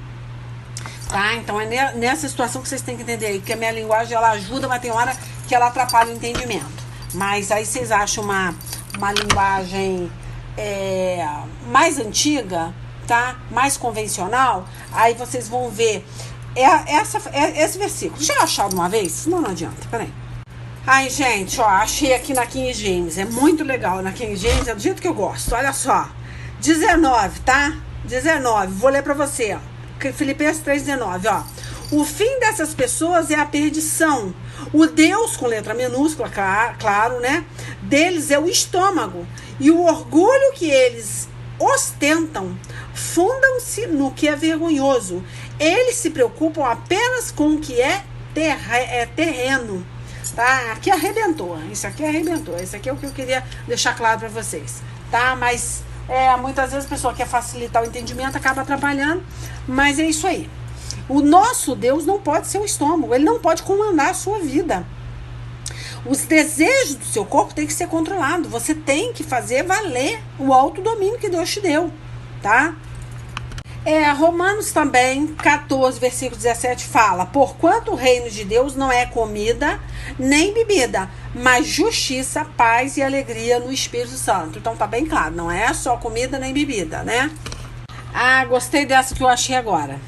Tá? Então é nessa situação que vocês têm que entender aí, porque a minha linguagem ela ajuda, mas tem hora que ela atrapalha o entendimento. Mas aí vocês acham uma linguagem mais antiga, tá? Mais convencional, aí vocês vão ver esse versículo. Já acharam uma vez? Senão não adianta, peraí. Ai, gente, ó, achei aqui na King James. É muito legal na King James, é do jeito que eu gosto. Olha só. 19, tá? 19. Vou ler pra você, ó. Filipenses 3,19, ó. O fim dessas pessoas é a perdição. O Deus, com letra minúscula, claro, né? Deles é o estômago. E o orgulho que eles ostentam fundam-se no que é vergonhoso. Eles se preocupam apenas com o que é terreno. Tá? Aqui arrebentou. Isso aqui arrebentou. Isso aqui é o que eu queria deixar claro para vocês. Tá? Mas muitas vezes a pessoa quer facilitar o entendimento, acaba atrapalhando. Mas é isso aí. O nosso Deus não pode ser o estômago. Ele não pode comandar a sua vida. Os desejos do seu corpo têm que ser controlados. Você tem que fazer valer o autodomínio que Deus te deu. Tá? Romanos também, 14, versículo 17, fala: porquanto o reino de Deus não é comida nem bebida, mas justiça, paz e alegria no Espírito Santo. Então tá bem claro, não é só comida nem bebida, né? Gostei dessa que eu achei agora.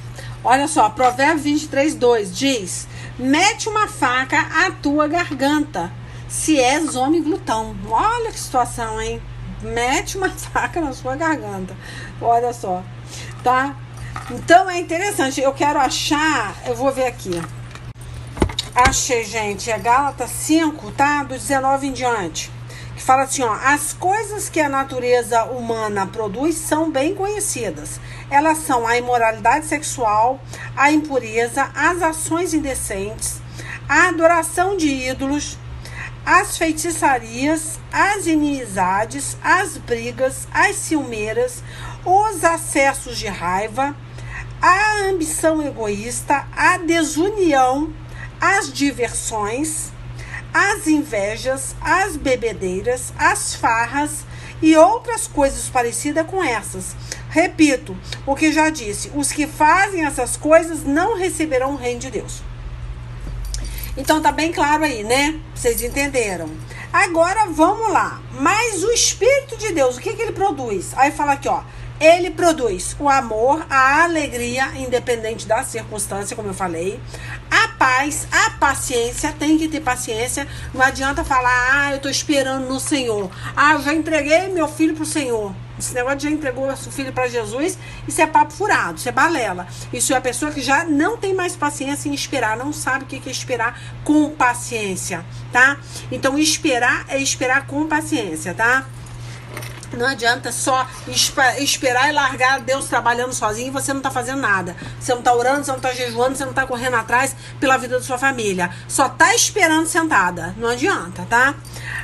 Olha só, Provérbios 23, 2 diz: mete uma faca à tua garganta, se és homem glutão. Olha que situação, hein? Mete uma faca na sua garganta. Olha só. Tá? Então é interessante. Eu quero achar, eu vou ver aqui. Achei, gente, é Gálatas 5, tá? Do 19 em diante. Que fala assim, ó: as coisas que a natureza humana produz são bem conhecidas. Elas são a imoralidade sexual, a impureza, as ações indecentes, a adoração de ídolos, as feitiçarias, as inimizades, as brigas, as ciumeiras, os acessos de raiva, a ambição egoísta, a desunião, as diversões, as invejas, as bebedeiras, as farras e outras coisas parecidas com essas. Repito o que já disse: os que fazem essas coisas não receberão o reino de Deus. Então tá bem claro aí, né? Vocês entenderam? Agora vamos lá. Mas o Espírito de Deus, o que ele produz? Aí fala aqui, ó. Ele produz o amor, a alegria, independente da circunstância, como eu falei, a paz, a paciência. Tem que ter paciência. Não adianta falar, eu tô esperando no Senhor. Eu já entreguei meu filho pro Senhor. Esse negócio de já entregou seu filho para Jesus, isso é papo furado, isso é balela. Isso é a pessoa que já não tem mais paciência em esperar, não sabe o que é esperar com paciência, tá? Então, esperar é esperar com paciência, tá? Não adianta só esperar e largar Deus trabalhando sozinho e você não tá fazendo nada. Você não tá orando, você não tá jejuando, você não tá correndo atrás pela vida da sua família. Só tá esperando sentada. Não adianta, tá?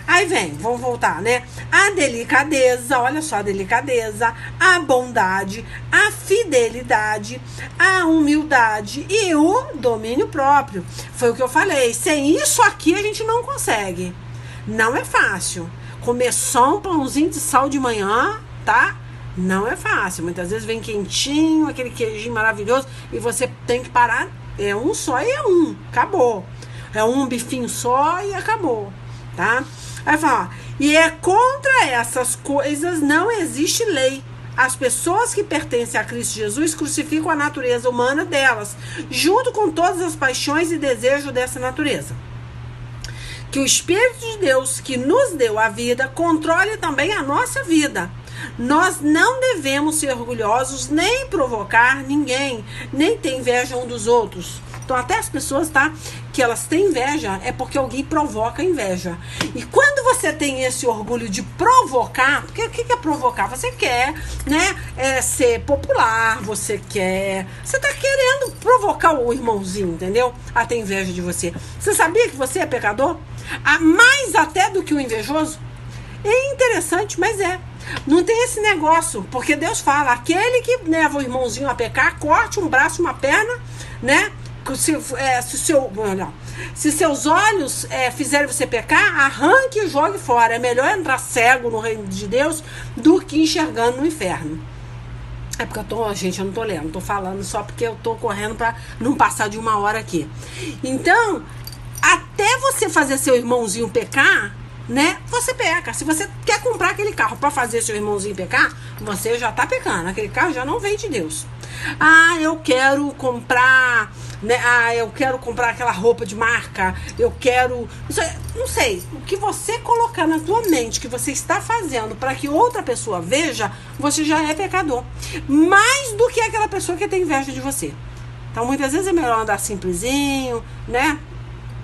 Aí vem, vamos voltar, né? A delicadeza, olha só a delicadeza, a bondade, a fidelidade, a humildade e o domínio próprio. Foi o que eu falei. Sem isso aqui a gente não consegue. Não é fácil. Comer só um pãozinho de sal de manhã, tá? Não é fácil. Muitas vezes vem quentinho, aquele queijinho maravilhoso, e você tem que parar. É um só e é um. Acabou. É um bifinho só e acabou, tá? Aí fala, ó, e é contra essas coisas não existe lei. As pessoas que pertencem a Cristo Jesus crucificam a natureza humana delas, junto com todas as paixões e desejos dessa natureza. Que o Espírito de Deus, que nos deu a vida, controle também a nossa vida. Nós não devemos ser orgulhosos, nem provocar ninguém, nem ter inveja um dos outros. Então, até as pessoas, tá, que elas têm inveja, é porque alguém provoca inveja. E quando você tem esse orgulho de provocar, porque o que é provocar? Você quer, né, ser popular, você tá querendo provocar o irmãozinho, entendeu? A ter inveja de você. Você sabia que você é pecador? Mais até do que o invejoso? É interessante, mas é. Não tem esse negócio, porque Deus fala, aquele que leva o irmãozinho a pecar, corte um braço, uma perna, né? Se seus olhos fizerem você pecar, arranque e jogue fora. É melhor entrar cego no reino de Deus do que enxergando no inferno. É porque eu não tô lendo, tô falando só porque eu tô correndo pra não passar de 1 hora aqui. Então, até você fazer seu irmãozinho pecar, né, você peca. Se você quer comprar aquele carro para fazer seu irmãozinho pecar, você já tá pecando. Aquele carro já não vem de Deus. Eu quero comprar, né? Eu quero comprar aquela roupa de marca. Eu quero, não sei, o que você colocar na tua mente que você está fazendo para que outra pessoa veja, você já é pecador. Mais do que aquela pessoa que tem inveja de você. Então, muitas vezes é melhor andar simplesinho, né?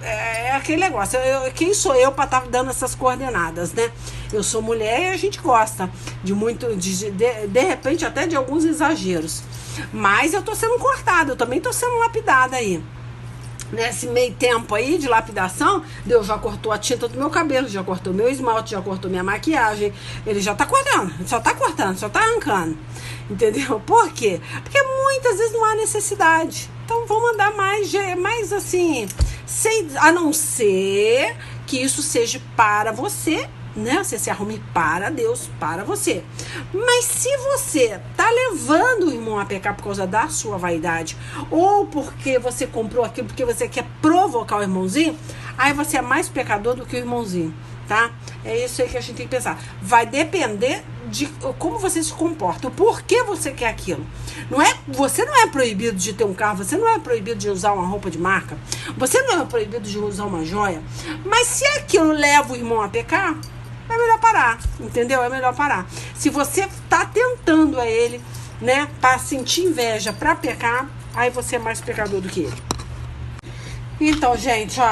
É aquele negócio, quem sou eu para estar dando essas coordenadas, né? Eu sou mulher e a gente gosta de repente até de alguns exageros. Mas eu tô sendo cortada, eu também tô sendo lapidada aí. Nesse meio tempo aí de lapidação, Deus já cortou a tinta do meu cabelo, já cortou meu esmalte, já cortou minha maquiagem. Ele já tá cortando, só tá arrancando. Entendeu? Por quê? Porque muitas vezes não há necessidade. Então vamos andar mais assim, a não ser que isso seja para você, né? Você se arrume para Deus, para você. Mas se você tá levando o irmão a pecar por causa da sua vaidade, ou porque você comprou aquilo porque você quer provocar o irmãozinho, aí você é mais pecador do que o irmãozinho, tá? É isso aí que a gente tem que pensar. Vai depender de como você se comporta, o porquê você quer aquilo. Você não é proibido de ter um carro, você não é proibido de usar uma roupa de marca, você não é proibido de usar uma joia, mas se aquilo leva o irmão a pecar, é melhor parar, entendeu? É melhor parar. Se você tá tentando a ele, né, para sentir inveja, para pecar, aí você é mais pecador do que ele. Então, gente, ó,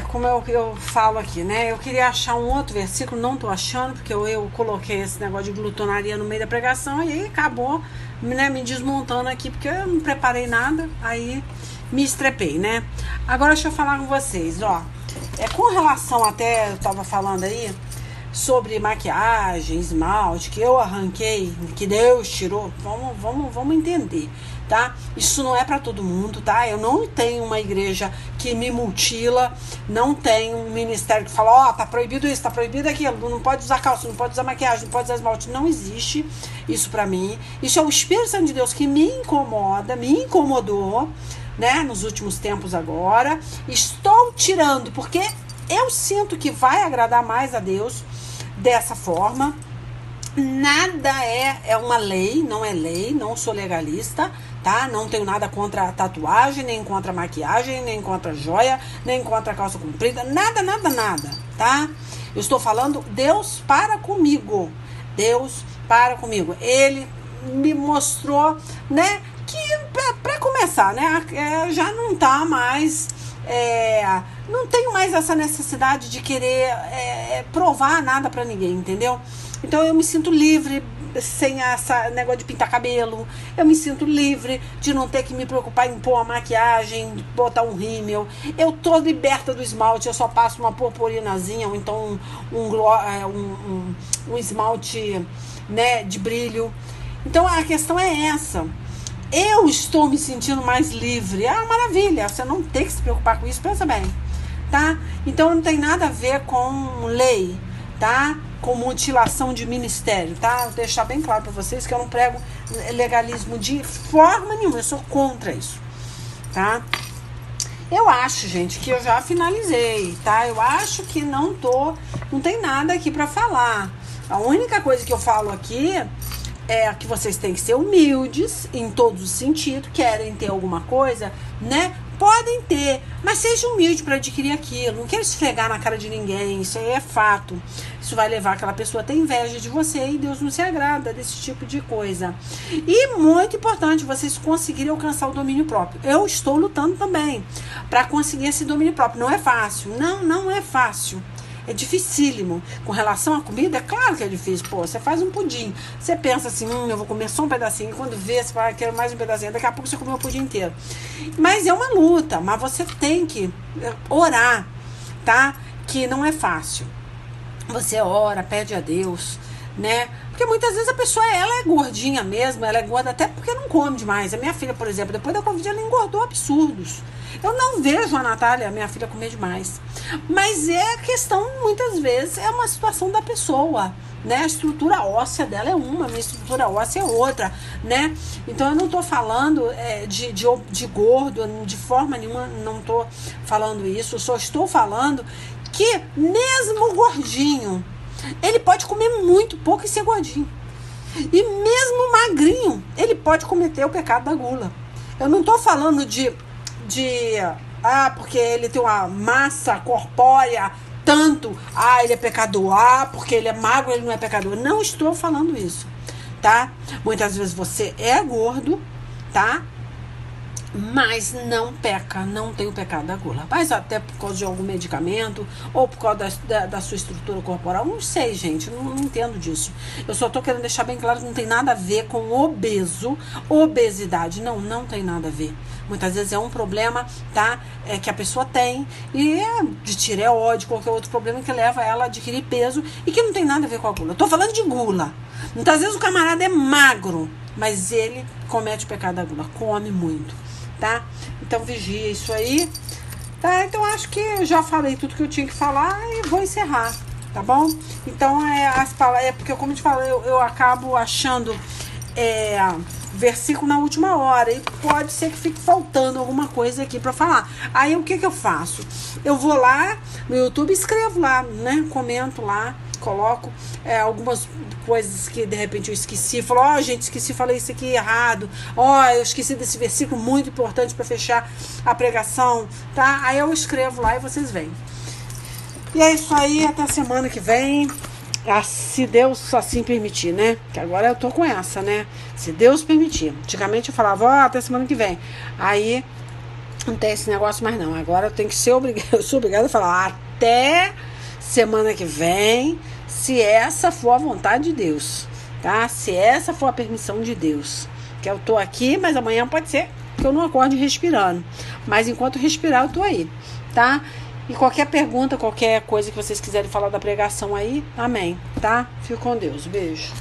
como eu falo aqui, né? Eu queria achar um outro versículo, não tô achando, porque eu coloquei esse negócio de glutonaria no meio da pregação e aí acabou, né, me desmontando aqui, porque eu não preparei nada, aí me estrepei, né? Agora deixa eu falar com vocês, ó. Com relação até, eu tava falando aí, sobre maquiagem, esmalte, que eu arranquei, que Deus tirou, vamos entender. tá? Isso não é para todo mundo, tá? Eu não tenho uma igreja que me mutila, não tenho um ministério que fala, tá proibido isso, tá proibido aquilo, não pode usar calça, não pode usar maquiagem, não pode usar esmalte. Não existe isso para mim. Isso é o Espírito Santo de Deus que me incomoda, me incomodou, né, nos últimos tempos agora. Estou tirando, porque eu sinto que vai agradar mais a Deus dessa forma. Nada é uma lei, não sou legalista, tá? Não tenho nada contra tatuagem, nem contra maquiagem, nem contra joia, nem contra calça comprida, nada, tá? Eu estou falando, Deus para comigo, Ele me mostrou, né, que para começar, né, já não tá mais, não tenho mais essa necessidade de querer provar nada para ninguém, entendeu? Então eu me sinto livre sem essa negócio de pintar cabelo. Eu me sinto livre de não ter que me preocupar em pôr a maquiagem, botar um rímel. Eu tô liberta do esmalte, eu só passo uma purpurinazinha ou então um esmalte, né, de brilho. Então a questão é essa. Eu estou me sentindo mais livre. Ah, maravilha, você não tem que se preocupar com isso, pensa bem, tá? Então não tem nada a ver com lei, tá? Com mutilação de ministério, tá? Vou deixar bem claro para vocês que eu não prego legalismo de forma nenhuma, eu sou contra isso, tá? Eu acho, gente, que eu já finalizei, tá? Eu acho que não tem nada aqui para falar. A única coisa que eu falo aqui é que vocês têm que ser humildes em todos os sentidos, querem ter alguma coisa, né? Podem ter, mas seja humilde para adquirir aquilo. Não quero esfregar na cara de ninguém, isso aí é fato. Isso vai levar aquela pessoa a ter inveja de você e Deus não se agrada desse tipo de coisa. E muito importante, vocês conseguirem alcançar o domínio próprio. Eu estou lutando também para conseguir esse domínio próprio. Não é fácil, não é fácil. É dificílimo. Com relação à comida, é claro que é difícil. Pô, você faz um pudim. Você pensa assim, eu vou comer só um pedacinho. E quando vê, você fala, quero mais um pedacinho. Daqui a pouco você comeu o pudim inteiro. Mas é uma luta. Mas você tem que orar, tá? Que não é fácil. Você ora, pede a Deus, né? Porque muitas vezes a pessoa, ela é gordinha mesmo. Ela é gorda até porque não come demais. A minha filha, por exemplo, depois da Covid, ela engordou absurdos. Eu não vejo a Natália, minha filha, comer demais. Mas é questão, muitas vezes, é uma situação da pessoa, né? A estrutura óssea dela é uma, a minha estrutura óssea é outra, né? Então eu não tô falando de gordo, de forma nenhuma, não tô falando isso. Eu só estou falando que mesmo gordinho, ele pode comer muito pouco e ser gordinho. E mesmo magrinho, ele pode cometer o pecado da gula. Eu não tô falando porque ele tem uma massa corpórea tanto, ele é pecador, porque ele é magro, ele não é pecador. Não estou falando isso, tá? Muitas vezes você é gordo, tá? Mas não peca, não tem o pecado da gula. Mas até por causa de algum medicamento, ou por causa da sua estrutura corporal, não sei, gente, não entendo disso. Eu só tô querendo deixar bem claro que não tem nada a ver com obesidade. Não tem nada a ver. Muitas vezes é um problema, tá? Que a pessoa tem, e de tireoide, qualquer outro problema que leva ela a adquirir peso e que não tem nada a ver com a gula. Eu tô falando de gula. Muitas vezes o camarada é magro, mas ele comete o pecado da gula, come muito. Tá? Então vigia isso aí, tá? Então acho que eu já falei tudo que eu tinha que falar e vou encerrar, tá bom? Então as palavras, porque como eu te falei, eu acabo achando versículo na última hora e pode ser que fique faltando alguma coisa aqui pra falar. Aí o que eu faço? Eu vou lá no YouTube, escrevo lá, né? Comento lá, coloco algumas coisas que de repente eu esqueci. Falo, gente, esqueci, falei isso aqui errado. Eu esqueci desse versículo muito importante para fechar a pregação, tá? Aí eu escrevo lá e vocês veem. E é isso aí, até semana que vem. Se Deus assim permitir, né? Que agora eu tô com essa, né? Se Deus permitir. Antigamente eu falava, até semana que vem. Aí não tem esse negócio mais não. Agora eu tenho que ser obrigada, eu sou obrigada a falar até semana que vem, se essa for a vontade de Deus, tá? Se essa for a permissão de Deus. Que eu tô aqui, mas amanhã pode ser que eu não acorde respirando. Mas enquanto respirar, eu tô aí, tá? E qualquer pergunta, qualquer coisa que vocês quiserem falar da pregação aí, amém, tá? Fico com Deus. Beijo.